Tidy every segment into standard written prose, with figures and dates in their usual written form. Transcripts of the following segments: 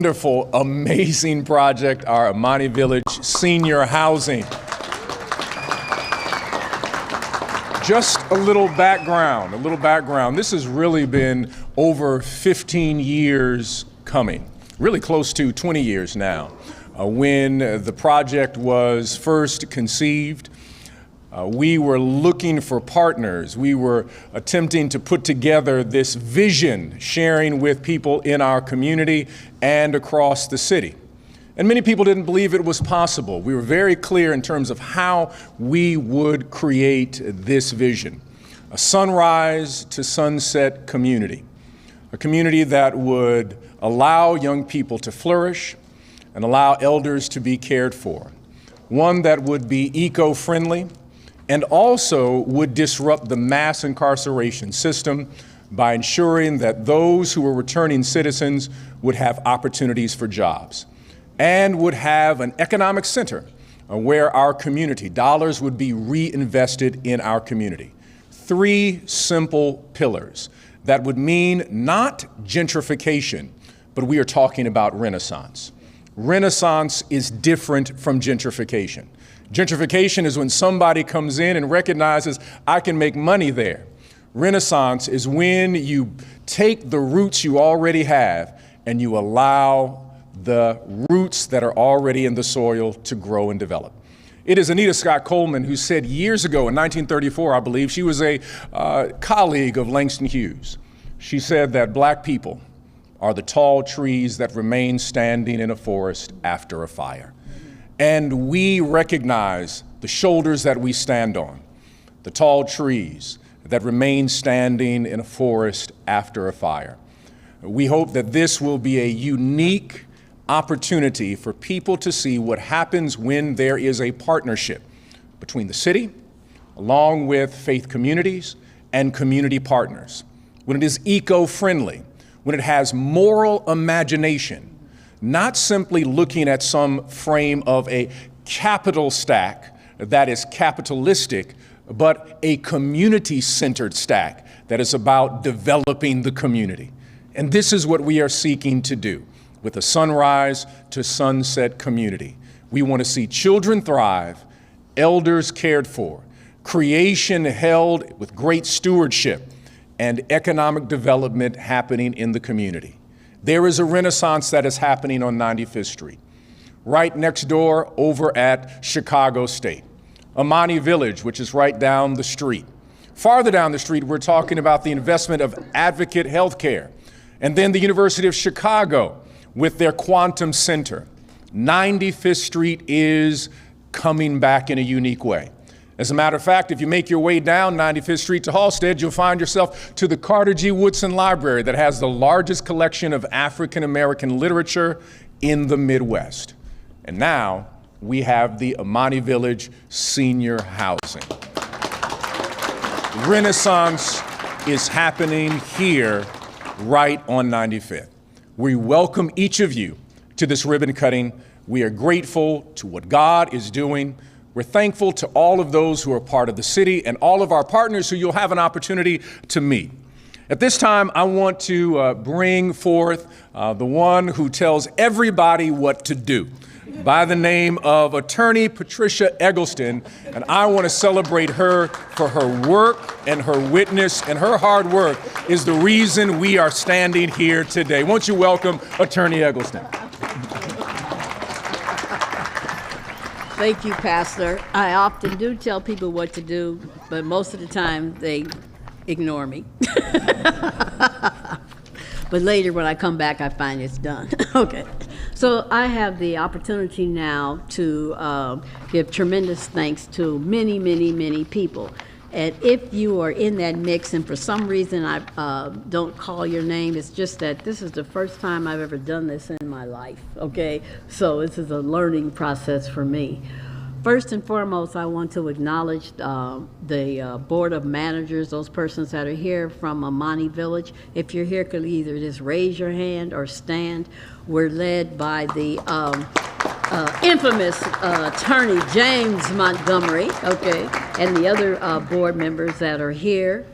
Wonderful, amazing project, our Imani Village senior housing. Just a little background. This has really been over 15 years coming, really close to 20 years now. When the project was first conceived, we were looking for partners. We were attempting to put together this vision, sharing with people in our community and across the city. And many people didn't believe it was possible. We were very clear in terms of how we would create this vision. A sunrise to sunset community. A community that would allow young people to flourish and allow elders to be cared for. One that would be eco-friendly and also would disrupt the mass incarceration system by ensuring that those who were returning citizens would have opportunities for jobs and would have an economic center where our community, dollars would be reinvested in our community. 3 simple pillars that would mean not gentrification, but we are talking about renaissance. Renaissance is different from gentrification. Gentrification is when somebody comes in and recognizes I can make money there. Renaissance is when you take the roots you already have and you allow the roots that are already in the soil to grow and develop. It is Anita Scott Coleman who said years ago in 1934, I believe, she was a colleague of Langston Hughes. She said that black people are the tall trees that remain standing in a forest after a fire. And we recognize the shoulders that we stand on, the tall trees that remain standing in a forest after a fire. We hope that this will be a unique opportunity for people to see what happens when there is a partnership between the city, along with faith communities and community partners. When it is eco-friendly, when it has moral imagination, not simply looking at some frame of a capital stack that is capitalistic, but a community-centered stack that is about developing the community. And this is what we are seeking to do with a sunrise to sunset community. We want to see children thrive, elders cared for, creation held with great stewardship, and economic development happening in the community. There is a renaissance that is happening on 95th Street, right next door over at Chicago State. Imani Village, which is right down the street. Farther down the street, we're talking about the investment of Advocate Healthcare, and then the University of Chicago with their Quantum Center. 95th Street is coming back in a unique way. As a matter of fact, if you make your way down 95th Street to Halstead, you'll find yourself to the Carter G. Woodson Library that has the largest collection of African American literature in the Midwest. And now we have the Imani Village senior housing. Renaissance is happening here right on 95th. We welcome each of you to this ribbon cutting. We are grateful to what God is doing. We're thankful to all of those who are part of the city and all of our partners who you'll have an opportunity to meet. At this time, I want to bring forth the one who tells everybody what to do, by the name of Attorney Patricia Eggleston, and I want to celebrate her for her work and her witness, and her hard work is the reason we are standing here today. Won't you welcome Attorney Eggleston? Thank you, Pastor. I often do tell people what to do, but most of the time they ignore me. But later when I come back, I find it's done. Okay. So I have the opportunity now to give tremendous thanks to many, many, many people. And if you are in that mix and for some reason I don't call your name, it's just that this is the first time I've ever done this in my life, okay? So this is a learning process for me. First and foremost, I want to acknowledge the Board of Managers, those persons that are here from Imani Village. If you're here, could either just raise your hand or stand. We're led by the infamous attorney James Montgomery, okay, and the other board members that are here.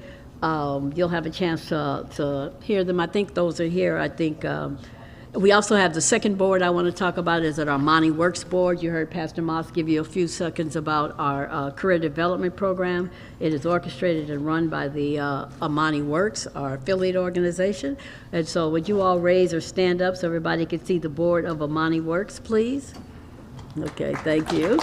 You'll have a chance to hear them. I think those are here. I think We also have the second board I want to talk about is our Imani Works Board. You heard Pastor Moss give you a few seconds about our career development program. It is orchestrated and run by the Imani Works, our affiliate organization. And so would you all raise or stand up so everybody can see the board of Imani Works, please? Okay, thank you.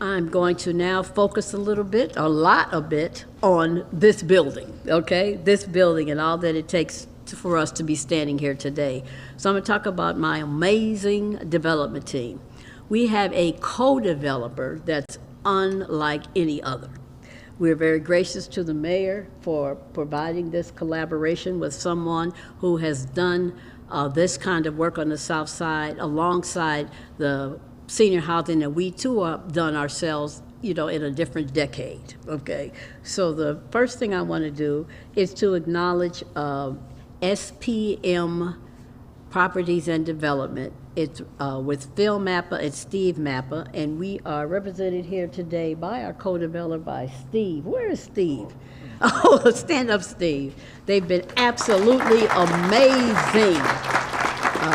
I'm going to now focus a lot a bit, on this building, okay? This building and all that it takes for us to be standing here today. So I'm going to talk about my amazing development team. We have a co-developer that's unlike any other. We're very gracious to the mayor for providing this collaboration with someone who has done this kind of work on the South Side alongside the senior housing that we too have done ourselves, in a different decade, okay? So the first thing I want to do is to acknowledge SPM Properties and Development. It's with Phil Mappa and Steve Mappa, and we are represented here today by our co-developer, by Steve. Where is Steve? Oh, stand up, Steve. They've been absolutely amazing.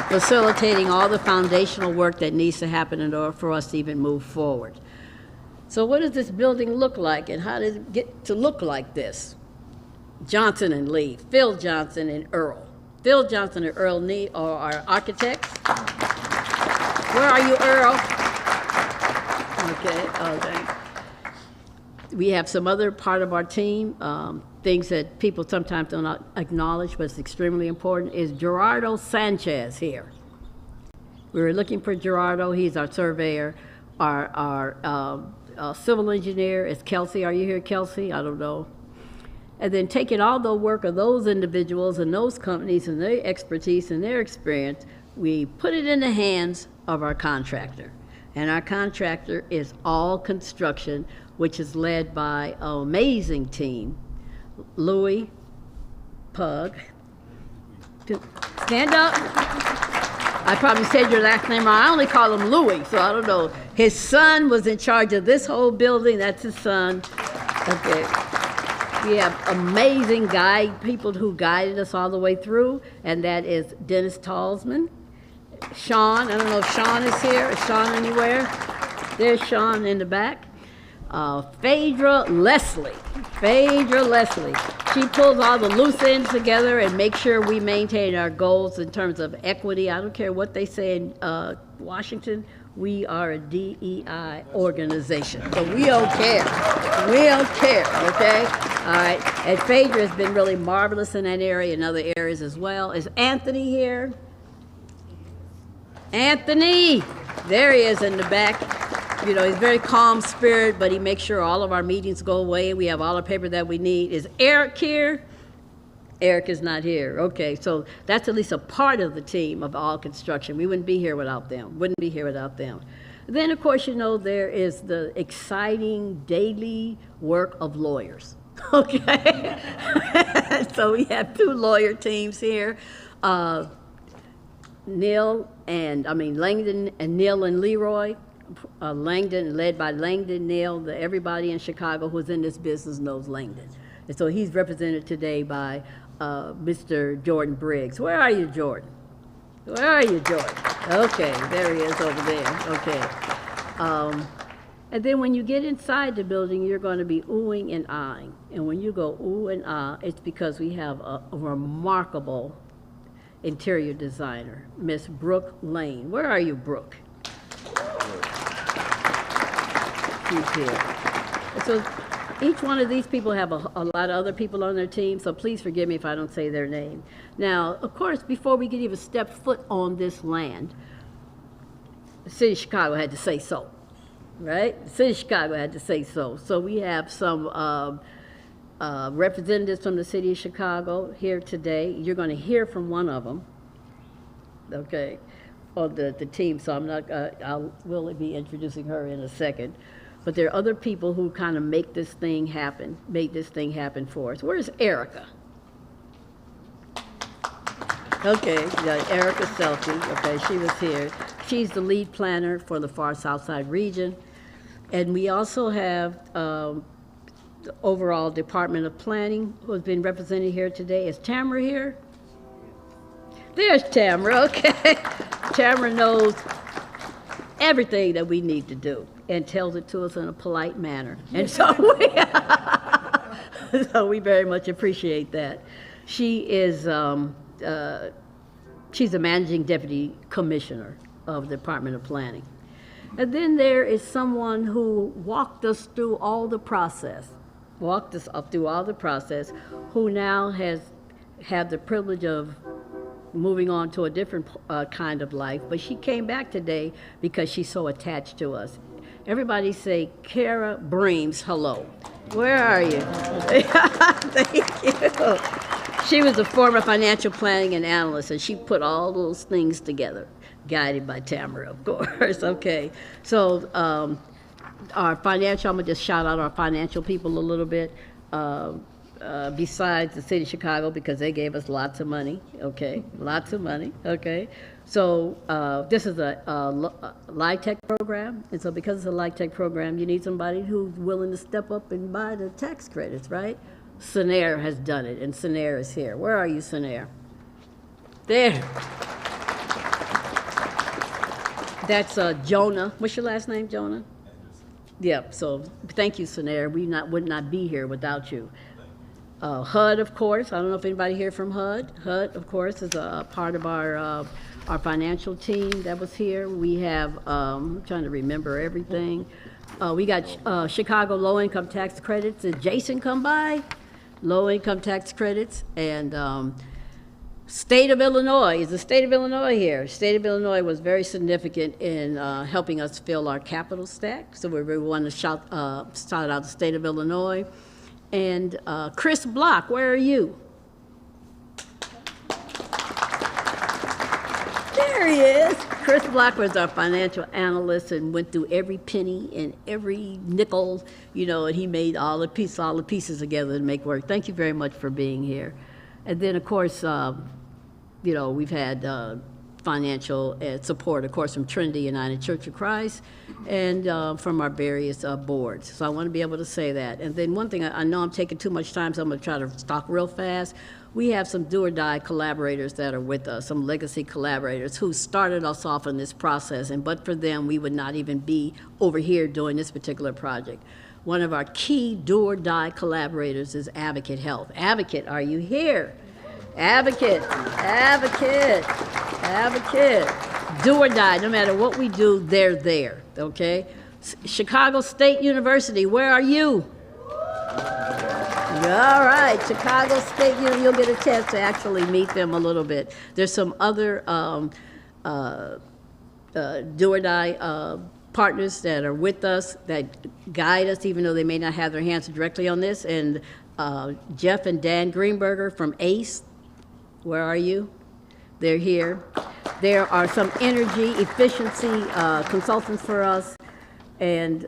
Facilitating all the foundational work that needs to happen in order for us to even move forward. So what does this building look like, and how did it get to look like this? Johnson and Lee, Phil Johnson and Earl. Phil Johnson and Earl Lee are our architects. Where are you, Earl? Okay. We have some other part of our team, things that people sometimes don't acknowledge, but it's extremely important, is Gerardo Sanchez here. We were looking for Gerardo. He's our surveyor. Our civil engineer is Kelsey. Are you here, Kelsey? I don't know. And then taking all the work of those individuals and those companies and their expertise and their experience, we put it in the hands of our contractor. And our contractor is All Construction, which is led by an amazing team. Louis Pug. Stand up. I probably said your last name wrong. I only call him Louis, so I don't know. His son was in charge of this whole building. That's his son. Okay. We have amazing people who guided us all the way through, and that is Dennis Talsman. Sean, I don't know if Sean is here. Is Sean anywhere? There's Sean in the back. Phaedra Leslie. She pulls all the loose ends together and makes sure we maintain our goals in terms of equity. I don't care what they say in Washington. We are a DEI organization, so we don't care. Okay? All right. And Phaedra has been really marvelous in that area and other areas as well. Is Anthony here? Anthony! There he is in the back. He's very calm spirit, but he makes sure all of our meetings go away. We have all the paper that we need. Is Eric here? Eric is not here. Okay, so that's at least a part of the team of All Construction. We wouldn't be here without them. Then, of course, there is the exciting daily work of lawyers. Okay? So we have two lawyer teams here. Langdon and Neil and Leroy. Langdon, led by Langdon Neil. Everybody in Chicago who's in this business knows Langdon. And so he's represented today by Mr. Jordan Briggs. Where are you, Jordan? Okay, there he is over there. Okay. And then when you get inside the building, you're going to be oohing and eyeing. And when you go ooh and ah, it's because we have a remarkable interior designer, Miss Brooke Lane. Where are you, Brooke? She's here. And so each one of these people have a lot of other people on their team, so please forgive me if I don't say their name. Now, of course, before we could even step foot on this land, the city of Chicago had to say so, right? The city of Chicago had to say so. So we have some representatives from the city of Chicago here today. You're going to hear from one of them, okay, on the team, so I will be introducing her in a second. But there are other people who kind of make this thing happen for us. Where's Erica? Okay, yeah, Erica Selfie, okay, she was here. She's the lead planner for the Far South Side region. And we also have the overall Department of Planning, who's been represented here today. Is Tamara here? There's Tamara, okay. Tamara knows everything that we need to do and tells it to us in a polite manner. And so we very much appreciate that. She is, she's the Managing Deputy Commissioner of the Department of Planning. And then there is someone who walked us through all the process, who now has had the privilege of moving on to a different kind of life, but she came back today because she's so attached to us. Everybody say, Kara Breams, hello. Where are you? Thank you. She was a former financial planning and analyst, and she put all those things together, guided by Tamara, of course. Okay, so our financial, I'm gonna just shout out our financial people a little bit. Besides the city of Chicago, because they gave us lots of money, okay? Lots of money, okay? So this is a LIHTC program, and so because it's a LIHTC program, you need somebody who's willing to step up and buy the tax credits, right? Sanair has done it, and Sanair is here. Where are you, Sanair? There. That's Jonah. What's your last name, Jonah? Yeah, so thank you, Sanair. We would not be here without you. HUD, of course. I don't know if anybody here from HUD. HUD, of course, is a part of our financial team that was here. We have, I'm trying to remember everything. We got Chicago low-income tax credits. Did Jason come by? Low-income tax credits. And State of Illinois. Is the State of Illinois here? State of Illinois was very significant in helping us fill our capital stack. So we really want to shout out the State of Illinois. And Chris Block, where are you? There he is. Chris Block was our financial analyst and went through every penny and every nickel, you know, and he made all the pieces together to make work. Thank you very much for being here. And then, of course, you know, we've had financial support, of course, from Trinity United Church of Christ and from our various boards. So I want to be able to say that. And then one thing, I know I'm taking too much time, so I'm going to try to talk real fast. We have some do-or-die collaborators that are with us, some legacy collaborators who started us off in this process, and but for them, we would not even be over here doing this particular project. One of our key do-or-die collaborators is Advocate Health. Advocate, are you here? Advocate, advocate, advocate. Do or die, no matter what we do, they're there, okay? Chicago State University, where are you? All right, Chicago State, you'll get a chance to actually meet them a little bit. There's some other do or die partners that are with us, that guide us, even though they may not have their hands directly on this. And Jeff and Dan Greenberger from ACE, where are you? They're here. There are some energy efficiency consultants for us, and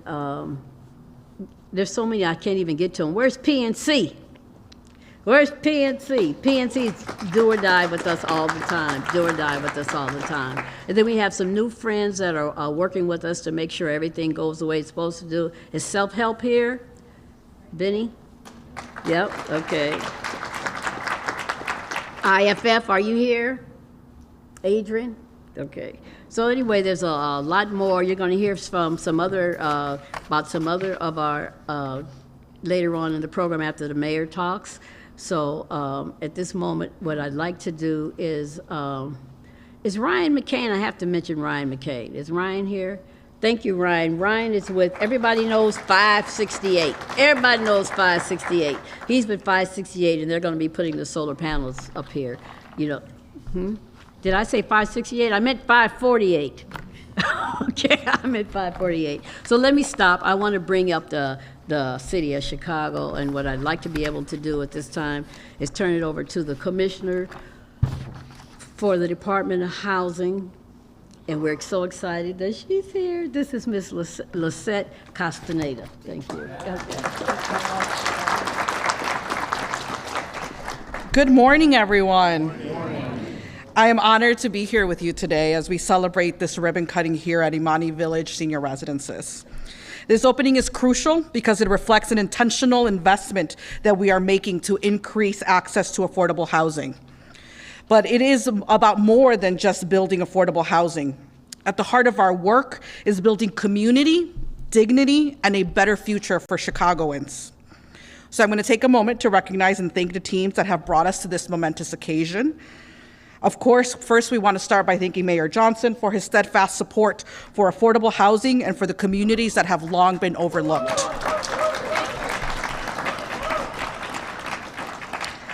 there's so many I can't even get to them. Where's PNC? Where's PNC? PNC's do or die with us all the time, do or die with us all the time. And then we have some new friends that are working with us to make sure everything goes the way it's supposed to do. Is self-help here? Benny? Yep, okay. IFF, are you here? Adrian? Okay. So anyway, there's a lot more. You're going to hear from some other, about some other of our, later on in the program after the mayor talks. So at this moment, what I'd like to do is Ryan McCain, I have to mention Ryan McCain. Is Ryan here? Thank you, Ryan. Ryan is with, everybody knows 568. Everybody knows 568. He's with 568, and they're going to be putting the solar panels up here. You know, Did I say 568? I meant 548. Okay, I meant 548. So let me stop. I want to bring up the city of Chicago, and what I'd like to be able to do at this time is turn it over to the commissioner for the Department of Housing. And we're so excited that she's here. This is Ms. Lisette Castaneda. Thank you. Good morning, everyone. Good morning. I am honored to be here with you today as we celebrate this ribbon cutting here at Imani Village Senior Residences. This opening is crucial because it reflects an intentional investment that we are making to increase access to affordable housing. But it is about more than just building affordable housing. At the heart of our work is building community, dignity, and a better future for Chicagoans. So I'm going to take a moment to recognize and thank the teams that have brought us to this momentous occasion. Of course, first we want to start by thanking Mayor Johnson for his steadfast support for affordable housing and for the communities that have long been overlooked.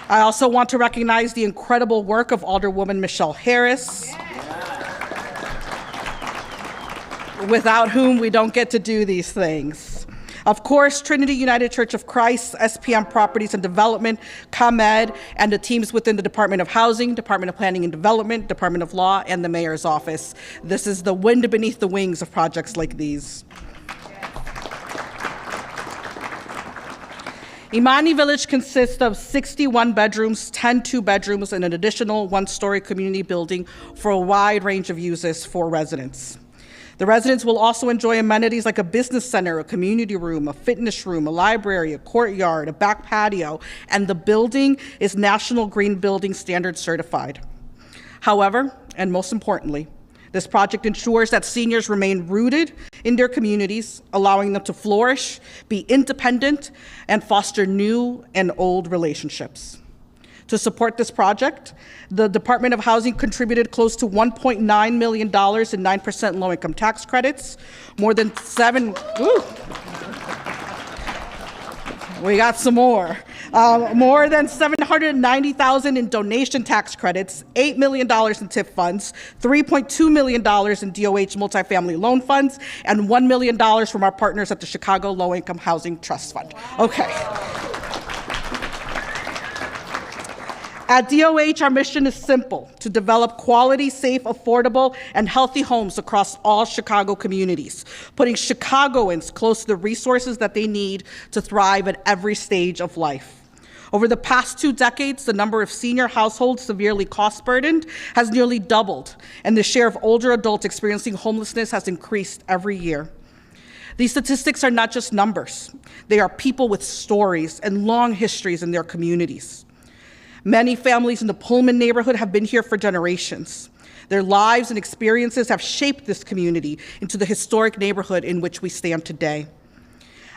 I also want to recognize the incredible work of Alderwoman Michelle Harris, without whom we don't get to do these things. Of course, Trinity United Church of Christ, SPM Properties and Development, ComEd, and the teams within the Department of Housing, Department of Planning and Development, Department of Law, and the Mayor's Office. This is the wind beneath the wings of projects like these. Imani Village consists of 61 bedrooms, 10 two-bedrooms, and an additional one-story community building for a wide range of uses for residents. The residents will also enjoy amenities like a business center, a community room, a fitness room, a library, a courtyard, a back patio, and the building is National Green Building Standard certified. However, and most importantly, this project ensures that seniors remain rooted in their communities, allowing them to flourish, be independent, and foster new and old relationships. To support this project, the Department of Housing contributed close to $1.9 million in 9% low-income tax credits, more than we got some more. More than $790,000 in donation tax credits, $8 million in TIP funds, $3.2 million in DOH multifamily loan funds, and $1 million from our partners at the Chicago Low Income Housing Trust Fund. Okay. At DOH, our mission is simple: to develop quality, safe, affordable, and healthy homes across all Chicago communities, putting Chicagoans close to the resources that they need to thrive at every stage of life. Over the past 2 decades, the number of senior households severely cost-burdened has nearly doubled, and the share of older adults experiencing homelessness has increased every year. These statistics are not just numbers. They are people with stories and long histories in their communities. Many families in the Pullman neighborhood have been here for generations. Their lives and experiences have shaped this community into the historic neighborhood in which we stand today.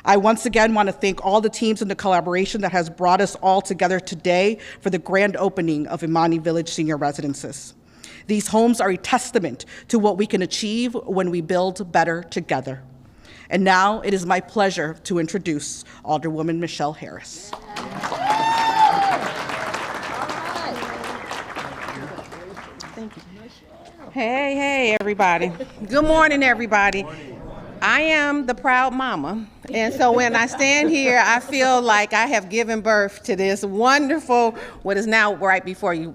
I once again want to thank all the teams and the collaboration that has brought us all together today for the grand opening of Imani Village Senior Residences. These homes are a testament to what we can achieve when we build better together. And now it is my pleasure to introduce Alderwoman Michelle Harris. Hey, everybody. Good morning, everybody. I am the proud mama, and so when I stand here, I feel like I have given birth to this wonderful, what is now right before you,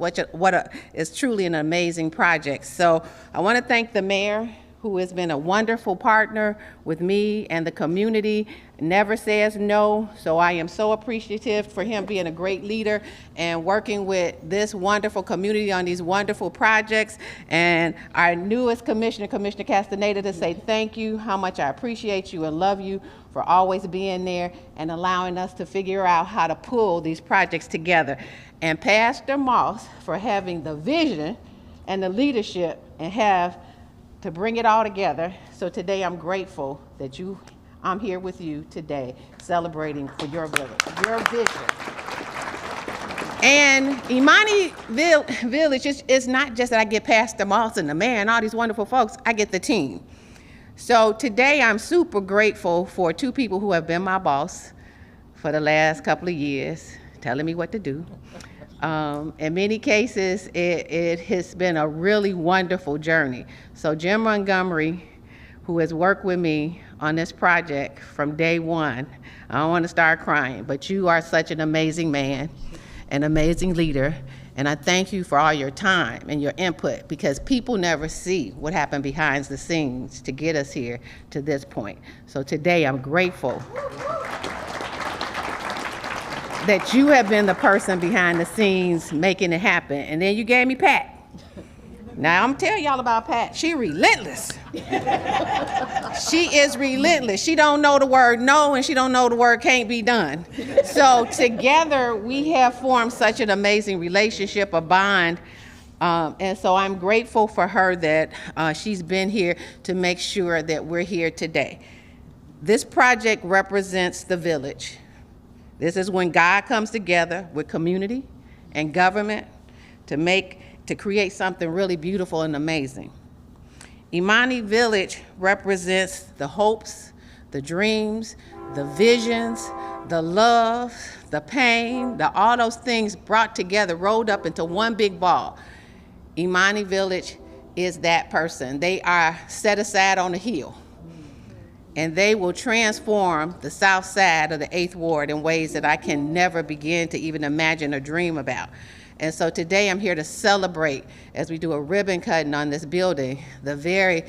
is truly an amazing project. So I want to thank the mayor, who has been a wonderful partner with me and the community, never says no. So I am so appreciative for him being a great leader and working with this wonderful community on these wonderful projects. And our newest commissioner, Commissioner Castaneda, to say thank you, how much I appreciate you and love you for always being there and allowing us to figure out how to pull these projects together. And Pastor Moss for having the vision and the leadership and have to bring it all together. So today I'm grateful that I'm here with you today celebrating for your village, your vision. And Imani Village is not just that I get Pastor Moss and the mayor and all these wonderful folks, I get the team. So today I'm super grateful for 2 people who have been my boss for the last couple of years, telling me what to do. In many cases, it has been a really wonderful journey. So Jim Montgomery, who has worked with me on this project from day one, I don't want to start crying, but you are such an amazing man, an amazing leader, and I thank you for all your time and your input, because people never see what happened behind the scenes to get us here to this point. So today I'm grateful that you have been the person behind the scenes making it happen. And then you gave me Pat. Now, I'm telling y'all about Pat. She relentless. She is relentless. She don't know the word no, and she don't know the word can't be done. So together, we have formed such an amazing relationship, a bond. And so I'm grateful for her that she's been here to make sure that we're here today. This project represents the village. This is when God comes together with community and government to create something really beautiful and amazing. Imani Village represents the hopes, the dreams, the visions, the love, the pain, all those things brought together, rolled up into one big ball. Imani Village is that person. They are set aside on a hill, and they will transform the south side of the 8th Ward in ways that I can never begin to even imagine or dream about. And so today I'm here to celebrate, as we do a ribbon cutting on this building, the very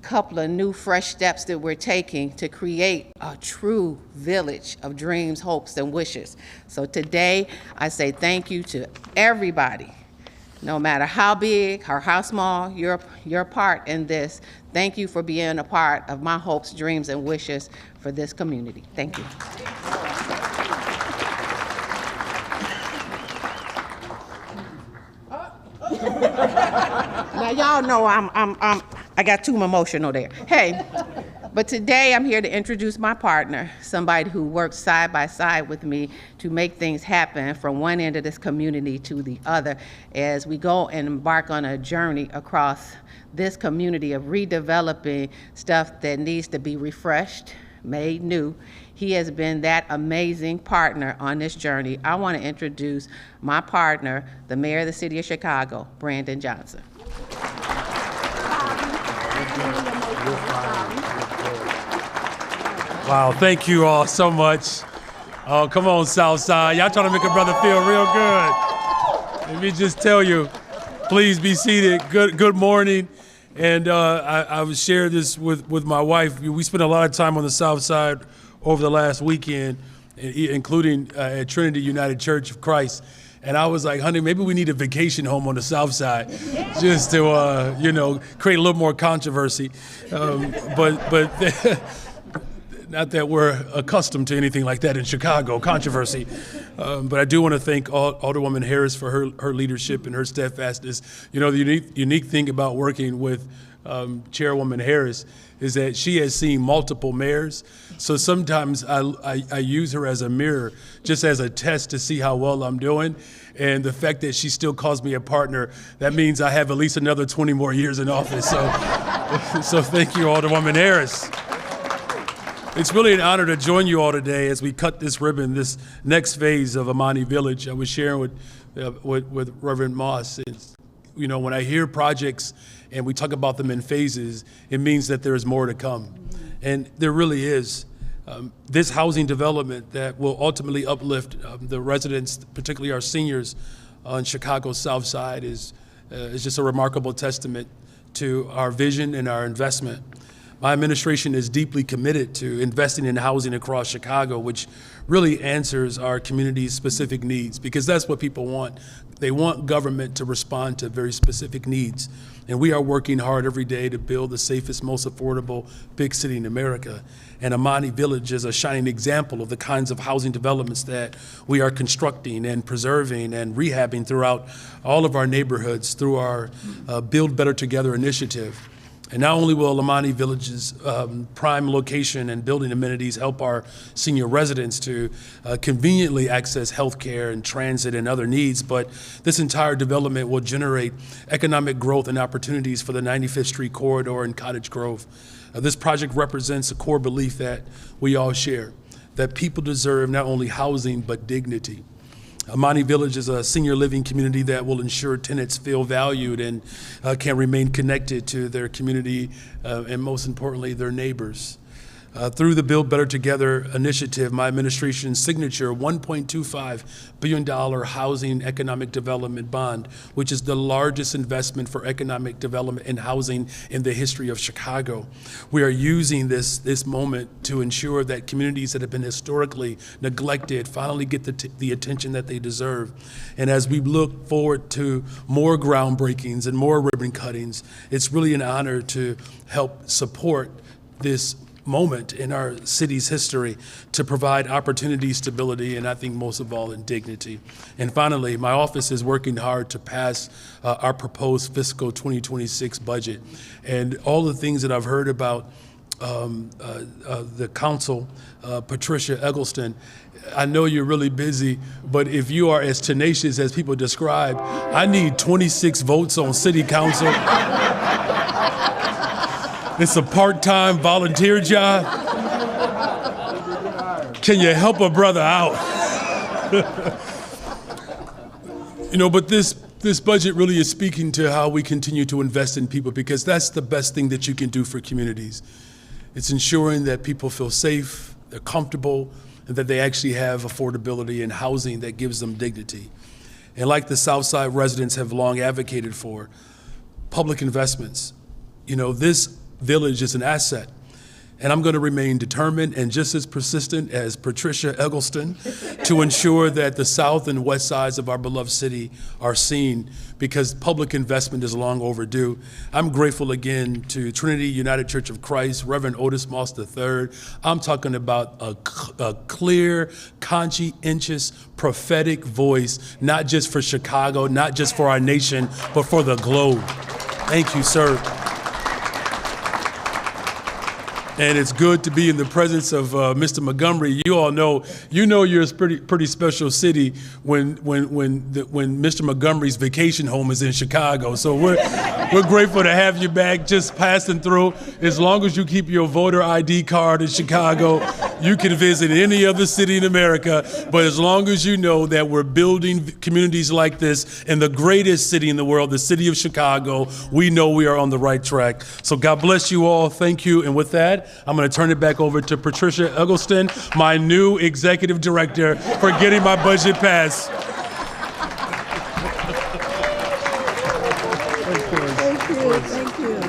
couple of new fresh steps that we're taking to create a true village of dreams, hopes, and wishes. So today I say thank you to everybody, no matter how big or how small your part in this. Thank you for being a part of my hopes, dreams, and wishes for this community. Thank you. Now y'all know I got too emotional there. Hey, but today I'm here to introduce my partner, somebody who works side by side with me to make things happen from one end of this community to the other as we go and embark on a journey across this community of redeveloping stuff that needs to be refreshed, made new. He has been that amazing partner on this journey. I want to introduce my partner, the mayor of the city of Chicago, Brandon Johnson. Wow, thank you all so much. Oh, come on, Southside. Y'all trying to make a brother feel real good. Let me just tell you, please be seated. Good morning. And I was sharing this with my wife. We spent a lot of time on the South Side over the last weekend, including at Trinity United Church of Christ. And I was like, honey, maybe we need a vacation home on the South Side just to, create a little more controversy. But not that we're accustomed to anything like that in Chicago, controversy. But I do want to thank Alderwoman Harris for her leadership and her steadfastness. You know, the unique thing about working with Chairwoman Harris is that she has seen multiple mayors. So sometimes I use her as a mirror, just as a test to see how well I'm doing. And the fact that she still calls me a partner, that means I have at least another 20 more years in office. So thank you, Alderwoman Harris. It's really an honor to join you all today as we cut this ribbon, this next phase of Imani Village. I was sharing with Reverend Moss. When I hear projects and we talk about them in phases, it means that there is more to come. And there really is. This housing development that will ultimately uplift the residents, particularly our seniors on Chicago's South Side, is just a remarkable testament to our vision and our investment. My administration is deeply committed to investing in housing across Chicago, which really answers our community's specific needs, because that's what people want. They want government to respond to very specific needs. And we are working hard every day to build the safest, most affordable big city in America. And Imani Village is a shining example of the kinds of housing developments that we are constructing and preserving and rehabbing throughout all of our neighborhoods through our Build Better Together initiative. And not only will Imani Village's prime location and building amenities help our senior residents to conveniently access healthcare and transit and other needs, but this entire development will generate economic growth and opportunities for the 95th Street corridor in Cottage Grove. This project represents a core belief that we all share, that people deserve not only housing, but dignity. Imani Village is a senior living community that will ensure tenants feel valued and can remain connected to their community and most importantly, their neighbors. Through the Build Better Together initiative, my administration's signature $1.25 billion housing economic development bond, which is the largest investment for economic development and housing in the history of Chicago. We are using this moment to ensure that communities that have been historically neglected finally get the attention that they deserve. And as we look forward to more groundbreakings and more ribbon cuttings, it's really an honor to help support this moment in our city's history to provide opportunity, stability, and I think most of all, in dignity. And finally, my office is working hard to pass our proposed fiscal 2026 budget. And all the things that I've heard about the council, Patricia Eggleston, I know you're really busy, but if you are as tenacious as people describe, I need 26 votes on city council. It's a part-time volunteer job. Can you help a brother out? But this budget really is speaking to how we continue to invest in people, because that's the best thing that you can do for communities. It's ensuring that people feel safe, they're comfortable, and that they actually have affordability and housing that gives them dignity. And like the Southside residents have long advocated for, public investments. This village is an asset. And I'm going to remain determined and just as persistent as Patricia Eggleston to ensure that the south and west sides of our beloved city are seen, because public investment is long overdue. I'm grateful again to Trinity United Church of Christ, Reverend Otis Moss III. I'm talking about a clear, conscientious, prophetic voice, not just for Chicago, not just for our nation, but for the globe. Thank you, sir. And it's good to be in the presence of Mr. Montgomery. You all know, you're a pretty special city when Mr. Montgomery's vacation home is in Chicago. So we're grateful to have you back, just passing through. As long as you keep your voter ID card in Chicago, you can visit any other city in America. But as long as you know that we're building communities like this in the greatest city in the world, the city of Chicago, we know we are on the right track. So God bless you all. Thank you. And with that, I'm going to turn it back over to Patricia Eggleston, my new executive director, for getting my budget passed. Thank you.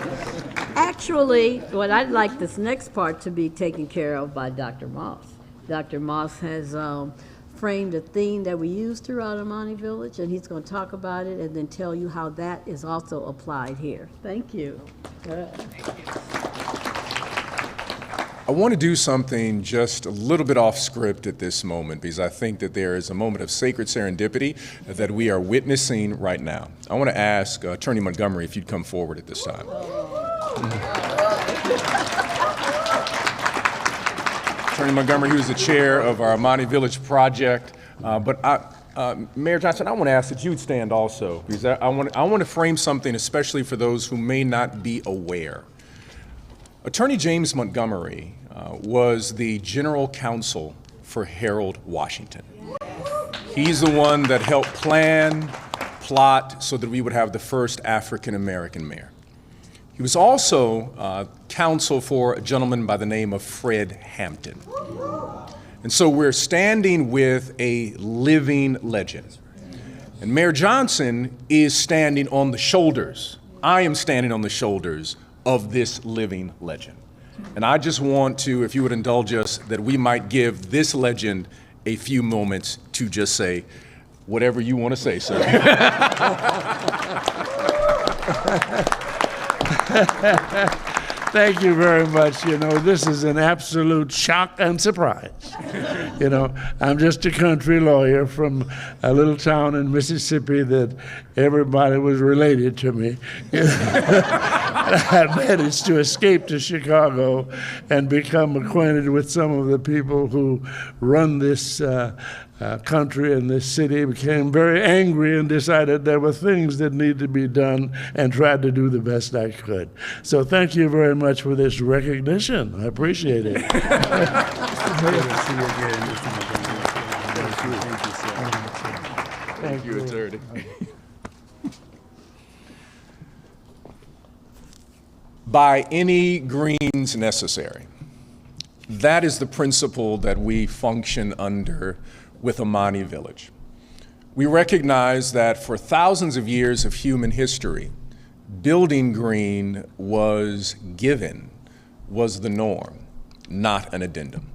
Actually, what I'd like this next part to be taken care of by Dr. Moss. Dr. Moss has framed a theme that we use throughout Imani Village, and he's going to talk about it and then tell you how that is also applied here. Thank you. Good. I want to do something just a little bit off script at this moment, because I think that there is a moment of sacred serendipity that we are witnessing right now. I want to ask Attorney Montgomery if you'd come forward at this time. Attorney Montgomery, who's the chair of our Imani Village project, Mayor Johnson, I want to ask that you'd stand also, because I want to frame something, especially for those who may not be aware. Attorney James Montgomery was the general counsel for Harold Washington. He's the one that helped plot so that we would have the first African-American mayor. He was also counsel for a gentleman by the name of Fred Hampton. And so we're standing with a living legend. And Mayor Johnson is standing on the shoulders. I am standing on the shoulders of this living legend. And I just want to, if you would indulge us, that we might give this legend a few moments to just say whatever you want to say, sir. Thank you very much. This is an absolute shock and surprise. I'm just a country lawyer from a little town in Mississippi that everybody was related to me. I managed to escape to Chicago and become acquainted with some of the people who run this country and this city, became very angry and decided there were things that needed to be done, and tried to do the best I could. So thank you very much for this recognition. I appreciate it. Thank you, attorney. By any means necessary, That is the principle that we function under with Imani Village. We recognize that for thousands of years of human history, building green was given, was the norm, not an addendum.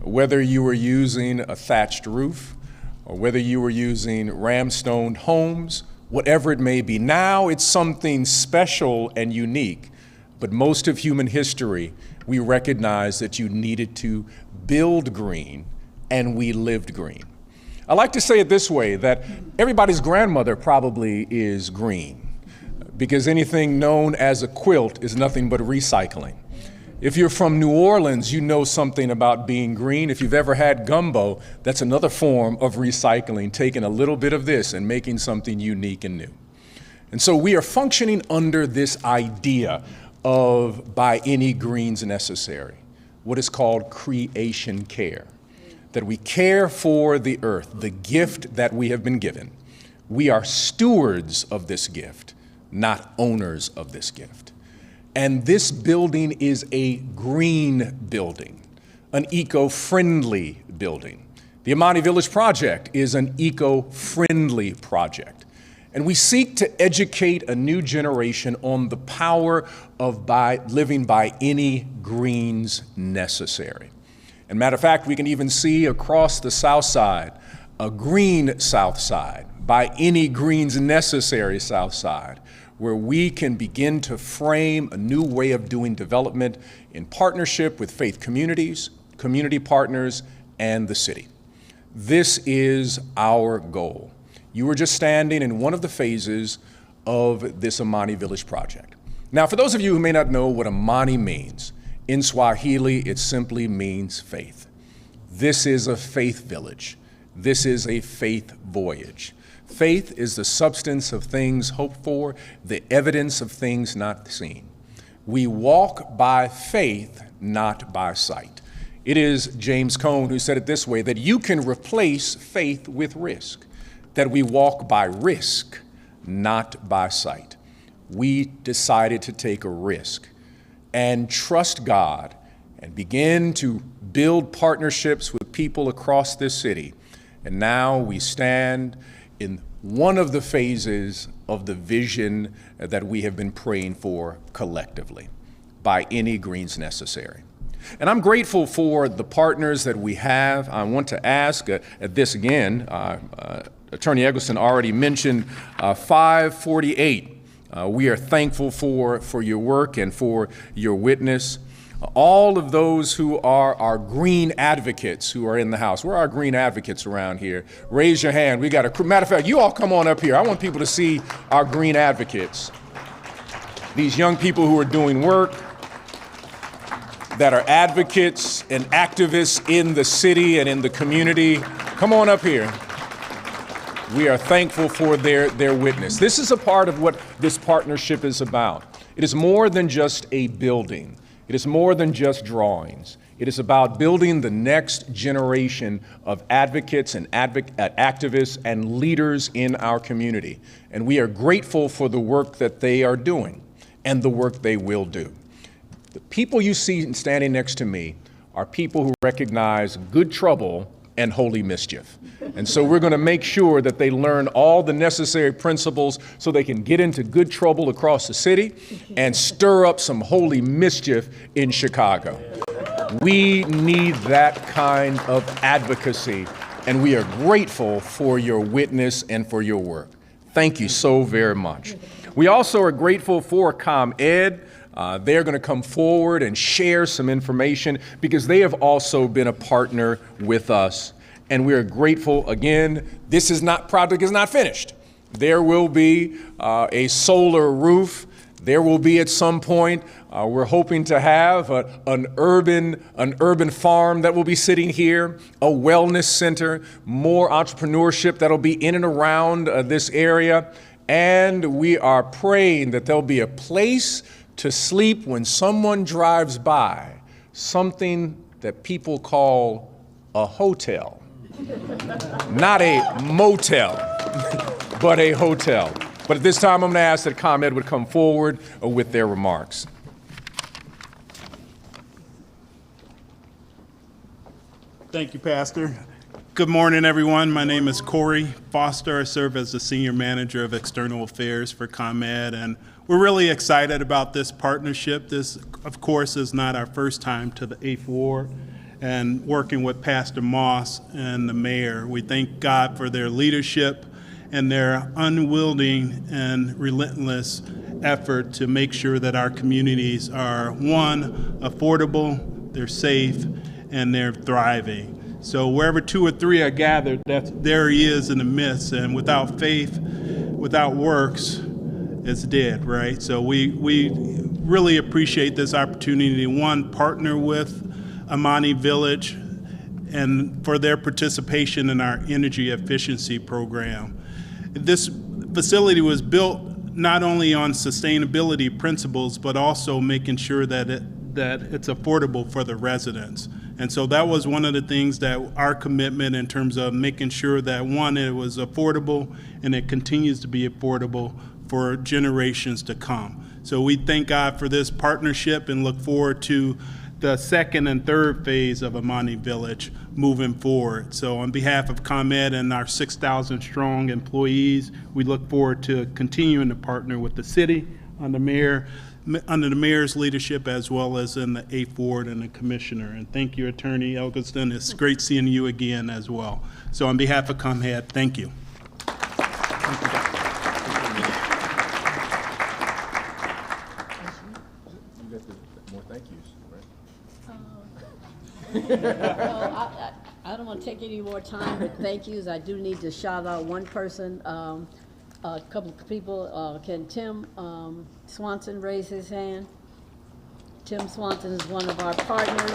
Whether you were using a thatched roof, or whether you were using ramstoned homes, whatever it may be, now it's something special and unique. But most of human history, we recognize that you needed to build green, and we lived green. I like to say it this way, that everybody's grandmother probably is green, because anything known as a quilt is nothing but recycling. If you're from New Orleans, you know something about being green. If you've ever had gumbo, that's another form of recycling, taking a little bit of this and making something unique and new. And so we are functioning under this idea of by any greens necessary, what is called creation care, that we care for the earth, the gift that we have been given. We are stewards of this gift, not owners of this gift. And this building is a green building, an eco-friendly building. The Imani Village Project is an eco-friendly project. And we seek to educate a new generation on the power of living by any greens necessary. And matter of fact, we can even see across the South Side, a green South Side, by any greens necessary South Side, where we can begin to frame a new way of doing development in partnership with faith communities, community partners, and the city. This is our goal. You were just standing in one of the phases of this Imani Village Project. Now, for those of you who may not know what Imani means, in Swahili, it simply means faith. This is a faith village. This is a faith voyage. Faith is the substance of things hoped for, the evidence of things not seen. We walk by faith, not by sight. It is James Cone who said it this way, that you can replace faith with risk, that we walk by risk, not by sight. We decided to take a risk and trust God and begin to build partnerships with people across this city. And now we stand in one of the phases of the vision that we have been praying for collectively, by any greens necessary. And I'm grateful for the partners that we have. I want to ask at this again, Attorney Eggleston already mentioned 548. We are thankful for your work and for your witness. All of those who are our green advocates who are in the house. Where are our green advocates around here? Raise your hand. We got a, matter of fact, you all come on up here. I want people to see our green advocates. These young people who are doing work, that are advocates and activists in the city and in the community. Come on up here. We are thankful for their witness. This is a part of what this partnership is about. It is more than just a building. It is more than just drawings. It is about building the next generation of advocates and activists and leaders in our community. And we are grateful for the work that they are doing and the work they will do. The people you see standing next to me are people who recognize good trouble and holy mischief. And so we're going to make sure that they learn all the necessary principles so they can get into good trouble across the city and stir up some holy mischief in Chicago. We need that kind of advocacy, and we are grateful for your witness and for your work. Thank you so very much. We also are grateful for ComEd. They're going to come forward and share some information because they have also been a partner with us. And we are grateful again. This project is not finished. There will be a solar roof. There will be at some point, we're hoping to have an urban farm that will be sitting here, a wellness center, more entrepreneurship that'll be in and around this area. And we are praying that there'll be a place to sleep when someone drives by, something that people call a hotel. Not a motel, but a hotel. But at this time, I'm going to ask that ComEd would come forward with their remarks. Thank you, Pastor. Good morning, everyone. My name is Corey Foster. I serve as the Senior Manager of External Affairs for ComEd, and we're really excited about this partnership. This, of course, is not our first time to the 8th Ward, and working with Pastor Moss and the mayor. We thank God for their leadership and their unwielding and relentless effort to make sure that our communities are, one, affordable, they're safe, and they're thriving. So wherever two or three are gathered, there he is in the midst. And without faith, without works, it's dead, right? So we really appreciate this opportunity to, one, partner with Imani Village and for their participation in our energy efficiency program. This facility was built not only on sustainability principles, but also making sure that it's affordable for the residents. And so that was one of the things that our commitment in terms of making sure that, one, it was affordable and it continues to be affordable for generations to come. So we thank God for this partnership and look forward to the second and third phase of Imani Village moving forward. So on behalf of ComEd and our 6,000 strong employees, we look forward to continuing to partner with the city under the mayor's leadership, as well as in the 8th Ward and the commissioner. And thank you, Attorney Elgiston. It's great seeing you again as well. So on behalf of ComEd, thank you. I don't want to take any more time with thank yous. I do need to shout out one person, a couple of people. Can Tim Swanson raise his hand? Tim Swanson is one of our partners.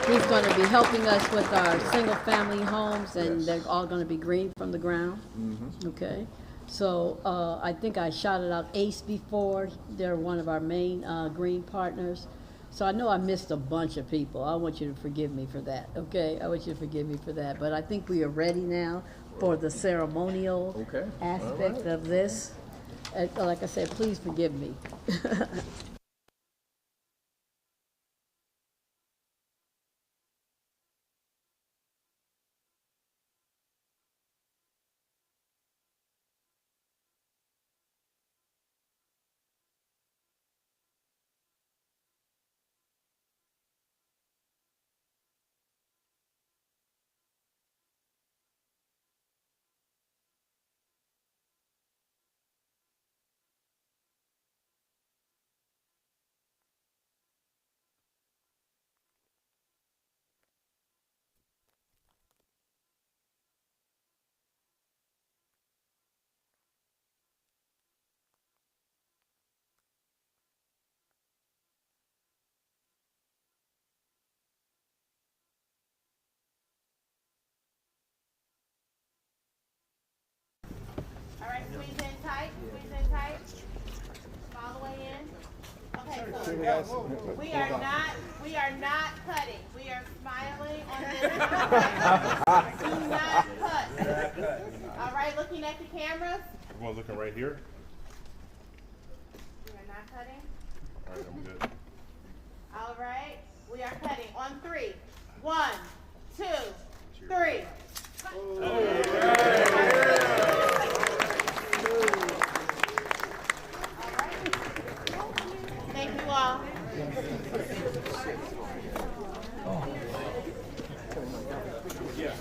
He's going to be helping us with our single-family homes, and they're all going to be green from the ground. Okay. So I think I shouted out ACE before. They're one of our main green partners. So I know I missed a bunch of people. I want you to forgive me for that, okay? I want you to forgive me for that. But I think we are ready now for the ceremonial aspect of this. Like I said, please forgive me. All right, squeeze in tight, all the way in. Okay, so we are not cutting. We are smiling on this. Do not cut. All right, looking at the cameras. Everyone looking right here? We are not cutting. All right, I'm good. All right, we are cutting on 3. 1, 2, 3. Thank you all. Yeah.